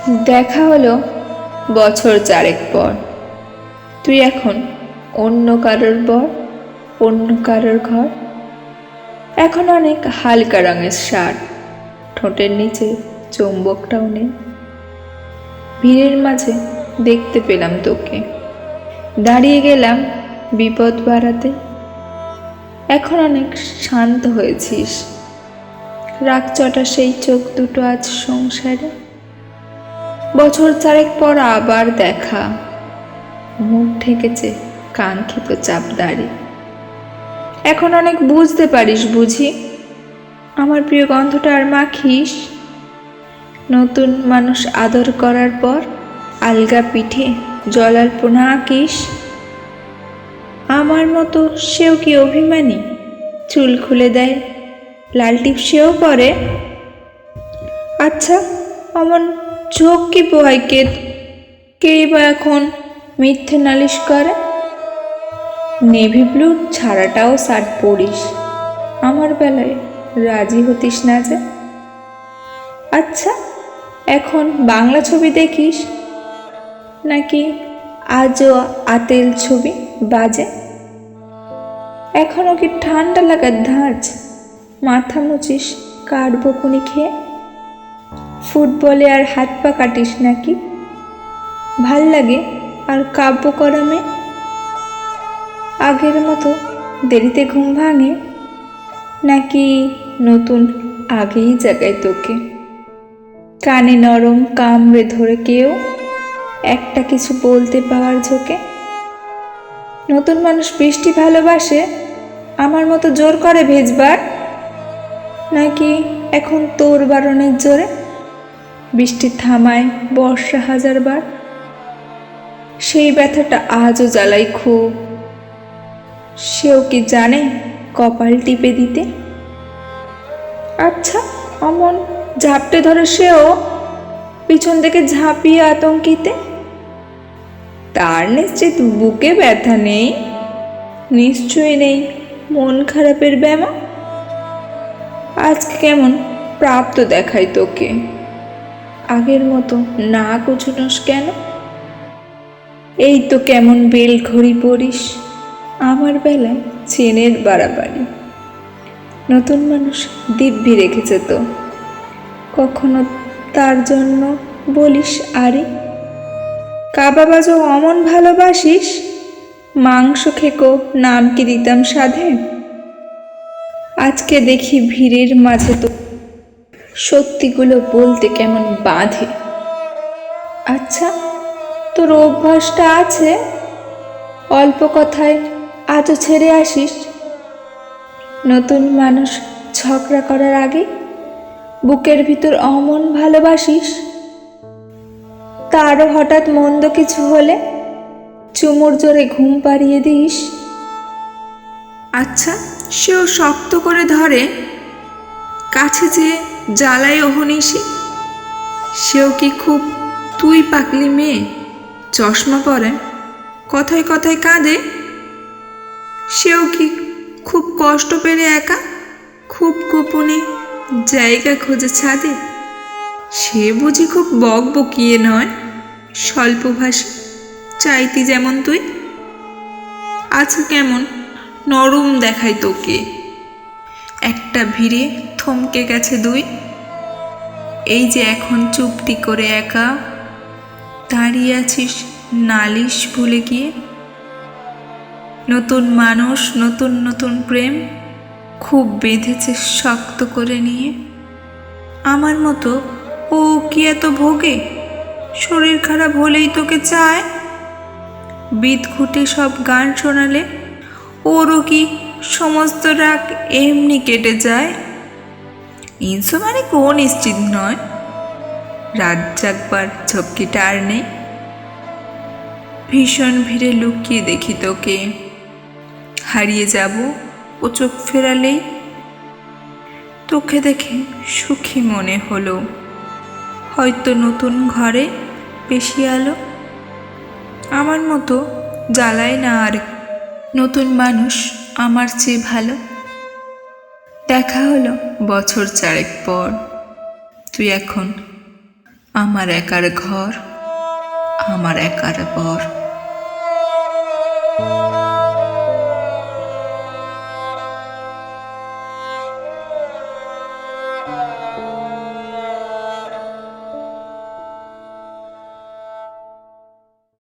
দেখা হলো বছর চারেক পর। তুই এখন অন্য কারোর বর, অন্য কারোর ঘর। এখন অনেক হালকা রঙের শার্ট, ঠোঁটের নিচে চুম্বকটাও নেই। ভিড়ের মাঝে দেখতে পেলাম তোকে, দাঁড়িয়ে গেলাম বিপদ বাড়াতে। এখন অনেক শান্ত হয়েছিস, রাগচটা সেই চোখ দুটো আজ সংসারে। বছর চারেক পর আবার দেখা, মুখ ঢেকেছে কাঙ্ক্ষিত চাপদারি। এখন অনেক বুঝতে পারিস বুঝি, আমার প্রিয় গন্ধটা আর মাখিস। নতুন মানুষ আদর করার পর আলগা পিঠে জলাল্পনা আঁকিস। আমার মতো সেও কি অভিমানী, চুল খুলে দেয়, লাল টিপ সেও পরে। আচ্ছা, অমন চোখ কি পোহায় কেই বা এখন মিথ্যে নালিশ করে? নেভি ব্লু ছাড়াটাও শার্ট পরিস, আমার বেলায় রাজি হতিস না যে। আচ্ছা, এখন বাংলা ছবি দেখিস নাকি আজও আতেল ছবি বাজে? এখনো কি ঠান্ডা লাগার ধাঁচ, মাথা মুচিস কাঠ বকুনি খেয়ে? ফুটবলে আর হাত পা কাটিস নাকি? ভাল লাগে আর কাব্য করামে? আগের মতো দেরিতে ঘুম ভাঙে নাকি নতুন আগেই জাগায় তোকে? কানে নরম কামড়ে ধরে কেউ একটা কিছু বলতে পাওয়ার ঝোঁকে? নতুন মানুষ বৃষ্টি ভালোবাসে আমার মতো জোর করে ভেজবার, নাকি এখন তোর বারণের জোরে বৃষ্টি থামায় বর্ষা হাজারবার? সেই ব্যথাটা আজও জ্বালাই খুব, সেও কি জানে কপাল টিপে দিতে? আচ্ছা, অমন ঝাপটে ধরে সেও পিছন থেকে ঝাঁপিয়ে আতঙ্কিতে। তার নিশ্চিত বুকে ব্যথা নেই, নিশ্চয়ই নেই মন খারাপের ব্যামা। আজকে কেমন প্রাপ্ত দেখাই তোকে, আগের মতো না কুচুনোস কেন? এই তো কেমন বেল ঘড়ি পড়িস, আমার বেলায় চেনের বাড়াবাড়ি। নতুন মানুষ দিব্যি রেখেছে তো, কখনো তার জন্য বলিস আরে? কাবাবাজও অমন ভালোবাসিস, মাংস খেকো নাম কি দিতাম সাধে। আজকে দেখি ভিড়ের মাঝে তো সত্যিগুলো বলতে কেমন বাঁধে। আচ্ছা, তোর অভ্যাসটা আছে অল্প কথায় আজও ছেড়ে আসিস। নতুন মানুষ ঝগড়া করার আগে বুকের ভিতর অমন ভালোবাসিস, তারও হঠাৎ মন্দ কিছু হলে চুমুর জোরে ঘুম পাড়িয়ে দিস। আচ্ছা, সেও শক্ত করে ধরে কাছে যে জ্বালায় অহনিশি। সেও কি খুব তুই পাকলি মেয়ে, চশমা পরে, কথায় কথায় কাঁদে? সেও কি খুব কষ্ট পেলে একা, খুব গোপনে জায়গা খোঁজে ছাদে? সে বুঝি খুব বকবকিয়ে নয়, স্বল্পভাষী, চাইতি যেমন তুই। আচ্ছা, কেমন নরম দেখায় তোকে, একটা ভিড়ে থমকে গেছে দুই। এই যে এখন চুপটি করে একা দাঁড়িয়ে আছিস নালিশ ভুলে গিয়ে। নতুন মানুষ, নতুন নতুন প্রেম খুব বেঁধেছে শক্ত করে নিয়ে। আমার মতো ও কি এত ভোগে, শরীর খারাপ হলেই তোকে চায়? বিদঘুটে সব গান শোনালে ওরও কি সমস্ত রাগ এমনি কেটে যায়? ইনসোম্যানিক ও নিশ্চিত নয়, রাত জাগবার ঝক্কিটা আর নেই। ভীষণ ভিড়ে লুকিয়ে দেখি তোকে, হারিয়ে যাব ও চোখ ফেরালেই। তোকে দেখে সুখী মনে হলো, হয়তো নতুন ঘরে বেশি আলো। আমার মতো জ্বালায় না আর নতুন মানুষ আমার চেয়ে ভালো। দেখা হলো বছর চারেক পর, তুই এখন আমার একার ঘর, আমার একার বর।